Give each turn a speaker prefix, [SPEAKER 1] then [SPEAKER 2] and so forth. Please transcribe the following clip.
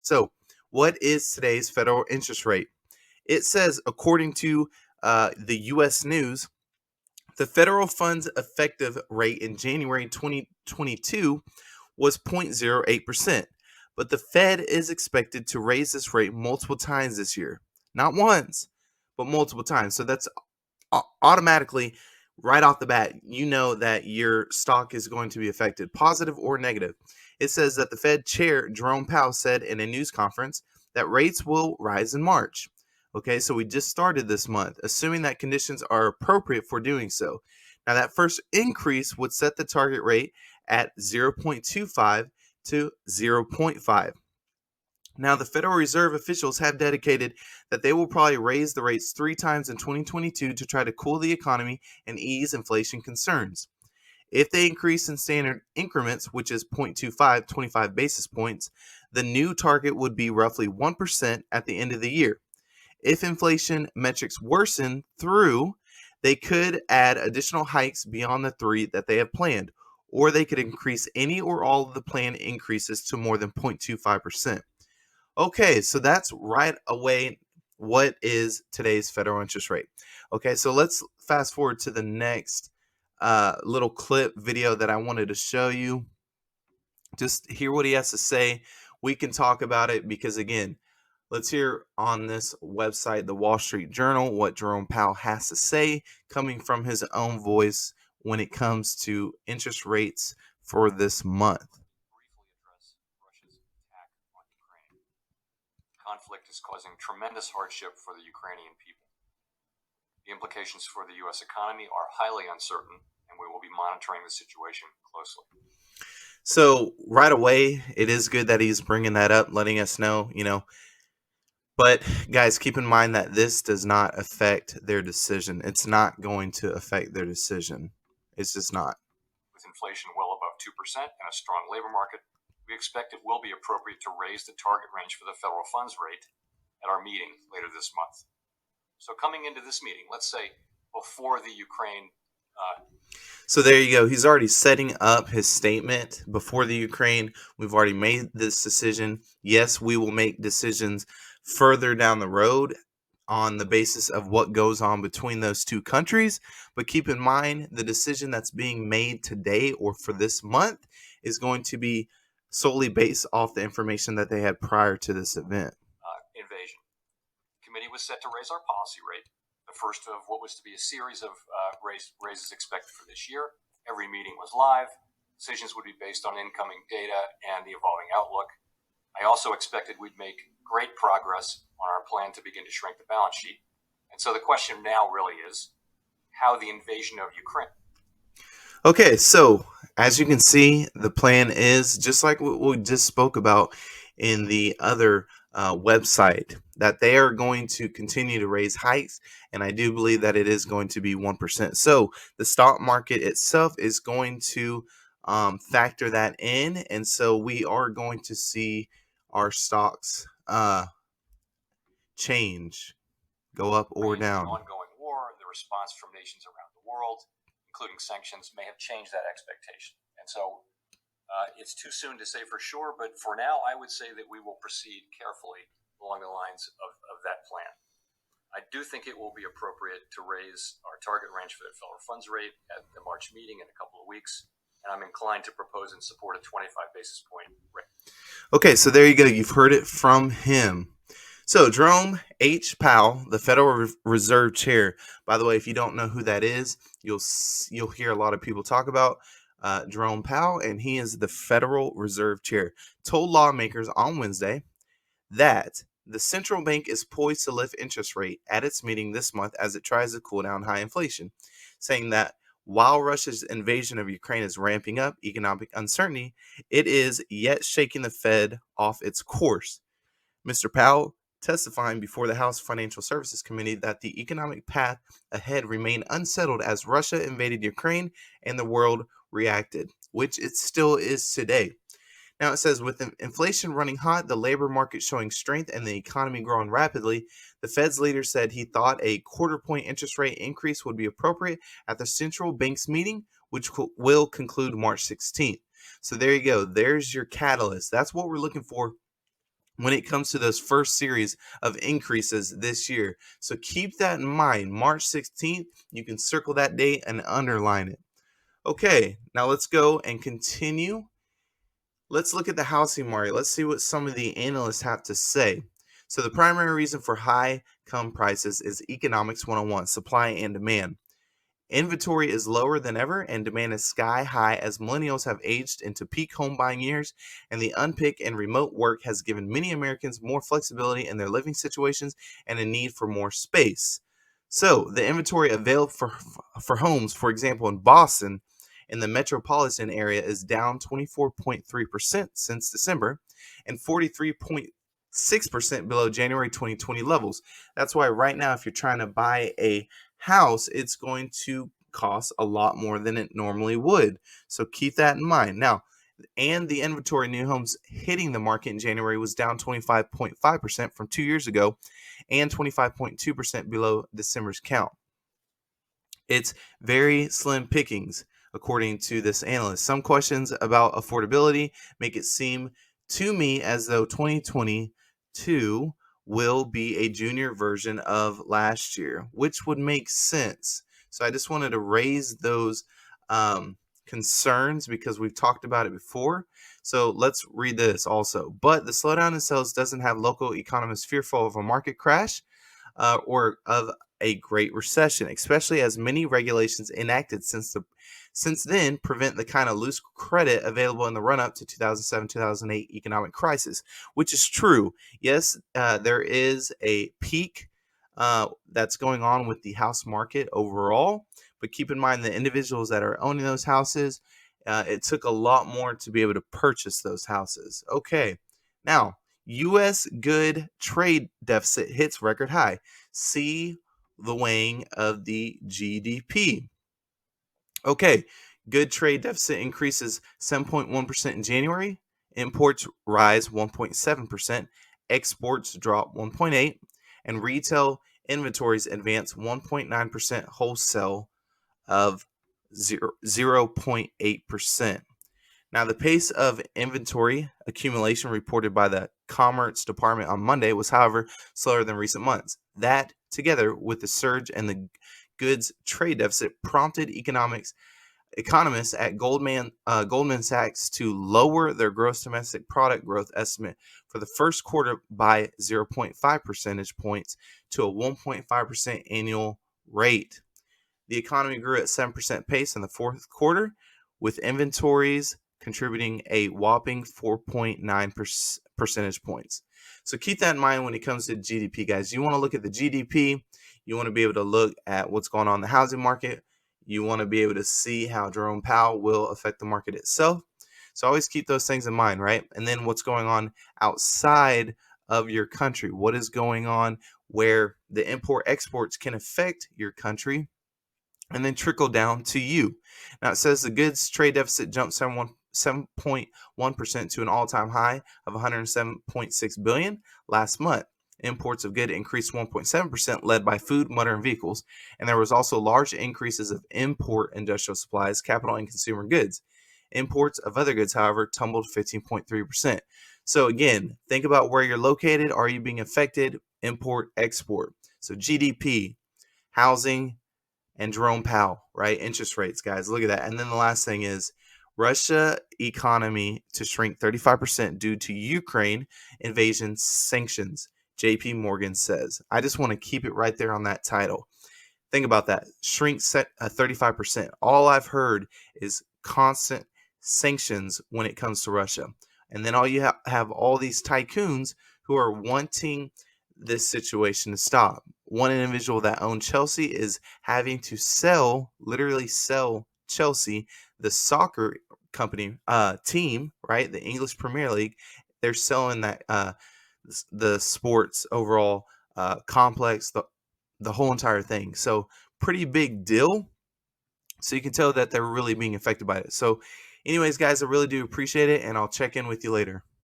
[SPEAKER 1] So, what is today's federal interest rate? It says, according to the U.S. News, the federal funds effective rate in January 2022 was 0.08%, but the Fed is expected to raise this rate multiple times this year. Not once, but multiple times. So that's automatically, right off the bat, you know that your stock is going to be affected, positive or negative. It says that the Fed chair, Jerome Powell, said in a news conference that rates will rise in March. Okay, so we just started this month, assuming that conditions are appropriate for doing so. Now, that first increase would set the target rate at 0.25 to 0.5. Now, the Federal Reserve officials have dedicated that they will probably raise the rates 3 times in 2022 to try to cool the economy and ease inflation concerns. If they increase in standard increments, which is 0.25, 25 basis points, the new target would be roughly 1% at the end of the year. If inflation metrics worsen through, they could add additional hikes beyond the 3 that they have planned, or they could increase any or all of the planned increases to more than 0.25%. Okay, so that's right away what is today's federal interest rate. Okay, so let's fast forward to the next little clip video that I wanted to show you. Just hear what he has to say. We can talk about it because, again, let's hear on this website, the Wall Street Journal, what Jerome Powell has to say, coming from his own voice when it comes to interest rates for this month.
[SPEAKER 2] Briefly address Russia's attack on Ukraine. Conflict is causing tremendous hardship for the Ukrainian people. The implications for the U.S. economy are highly uncertain, and we will be monitoring the situation closely.
[SPEAKER 1] So right away, it is good that he's bringing that up, letting us know, But guys, keep in mind that this does not affect their decision. It's not going to affect their decision. It's just not.
[SPEAKER 2] With inflation well above 2% and a strong labor market, we expect it will be appropriate to raise the target range for the federal funds rate at our meeting later this month. So coming into this meeting, let's say before the Ukraine...
[SPEAKER 1] So there you go. He's already setting up his statement before the Ukraine. We've already made this decision. Yes, we will make decisions further down the road on the basis of what goes on between those two countries. But keep in mind, the decision that's being made today or for this month is going to be solely based off the information that they had prior to this event.
[SPEAKER 2] Invasion. The committee was set to raise our policy rate, the first of what was to be a series of raises expected for this year. Every meeting was live. Decisions would be based on incoming data and the evolving outlook. I also expected we'd make great progress on our plan to begin to shrink the balance sheet. And so the question now really is how the invasion of Ukraine.
[SPEAKER 1] Okay, so as you can see, the plan is just like what we just spoke about in the other website, that they are going to continue to raise hikes, and I do believe that it is going to be 1%. So the stock market itself is going to factor that in, and so we are going to see our stocks change, go up or down.
[SPEAKER 2] The ongoing war, the response from nations around the world, including sanctions, may have changed that expectation. And so it's too soon to say for sure, but for now, I would say that we will proceed carefully along the lines of that plan. I do think it will be appropriate to raise our target range for the federal funds rate at the March meeting in a couple of weeks, and I'm inclined to propose and support a 25 basis point rate.
[SPEAKER 1] Okay, so there you go. You've heard it from him. So Jerome H. Powell, the Federal Reserve Chair. By the way, if you don't know who that is, you'll hear a lot of people talk about Jerome Powell, and he is the Federal Reserve Chair, told lawmakers on Wednesday that the central bank is poised to lift interest rate at its meeting this month as it tries to cool down high inflation, saying that while Russia's invasion of Ukraine is ramping up economic uncertainty, it is yet shaking the Fed off its course. Mr. Powell testifying before the House Financial Services Committee that the economic path ahead remained unsettled as Russia invaded Ukraine and the world reacted, which it still is today. Now it says, with inflation running hot, the labor market showing strength, and the economy growing rapidly, the Fed's leader said he thought a quarter-point interest rate increase would be appropriate at the central bank's meeting, which will conclude March 16th. So there you go. There's your catalyst. That's what we're looking for when it comes to those first series of increases this year. So keep that in mind. March 16th, you can circle that date and underline it. Okay, now let's go and continue. Let's look at the housing market. Let's see what some of the analysts have to say. So, the primary reason for high come prices is economics 101, supply and demand. Inventory is lower than ever, and demand is sky high as millennials have aged into peak home buying years, and the unpick and remote work has given many Americans more flexibility in their living situations and a need for more space. So, the inventory available for homes, for example, in Boston, in the metropolitan area, is down 24.3% since December and 43.6% below January 2020 levels. That's why, right now, if you're trying to buy a house, it's going to cost a lot more than it normally would. So keep that in mind. Now, and the inventory of new homes hitting the market in January was down 25.5% from 2 years ago and 25.2% below December's count. It's very slim pickings, according to this analyst. Some questions about affordability make it seem to me as though 2022 will be a junior version of last year, which would make sense. So I just wanted to raise those concerns because we've talked about it before. So let's read this also. But the slowdown in sales doesn't have local economists fearful of a market crash or of a great recession, especially as many regulations enacted since then prevent the kind of loose credit available in the run-up to 2007-2008 economic crisis, which is true. Yes, there is a peak that's going on with the house market overall, but keep in mind the individuals that are owning those houses, it took a lot more to be able to purchase those houses. Okay, now U.S. good trade deficit hits record high. See the weighing of the GDP. Okay, good trade deficit increases 7.1% in January. Imports rise 1.7%. Exports drop 1.8%. And retail inventories advance 1.9%. Wholesale of 0.8%. Now, the pace of inventory accumulation reported by the Commerce Department on Monday was, however, slower than recent months. That, together with the surge in the goods trade deficit, prompted economists at Goldman Sachs to lower their gross domestic product growth estimate for the first quarter by 0.5 percentage points to a 1.5% annual rate. The economy grew at 7% pace in the fourth quarter, with inventories contributing a whopping 4.9 percentage points. So keep that in mind when it comes to GDP, guys. You want to look at the GDP. You want to be able to look at what's going on in the housing market. You want to be able to see how Jerome Powell will affect the market itself. So always keep those things in mind, right? And then what's going on outside of your country. What is going on where the import exports can affect your country and then trickle down to you. Now it says the goods trade deficit jumped 7.1% to an all-time high of 107.6 billion last month. Imports of goods increased 1.7%, led by food, motor, and vehicles. And there was also large increases of import industrial supplies, capital, and consumer goods. Imports of other goods, however, tumbled 15.3%. So again, think about where you're located. Are you being affected? Import, export. So GDP, housing, and Jerome Powell, right? Interest rates, guys. Look at that. And then the last thing is Russia economy to shrink 35% due to Ukraine invasion sanctions, JP Morgan says. I just want to keep it right there on that title. Think about that. Shrink 35%. All I've heard is constant sanctions when it comes to Russia. And then all you have all these tycoons who are wanting this situation to stop. One individual that owned Chelsea is having to literally sell Chelsea, the soccer company team, right? The English Premier League. They're selling that the sports overall complex, the whole entire thing. So pretty big deal. So you can tell that they're really being affected by it. So anyways, guys, I really do appreciate it, and I'll check in with you later.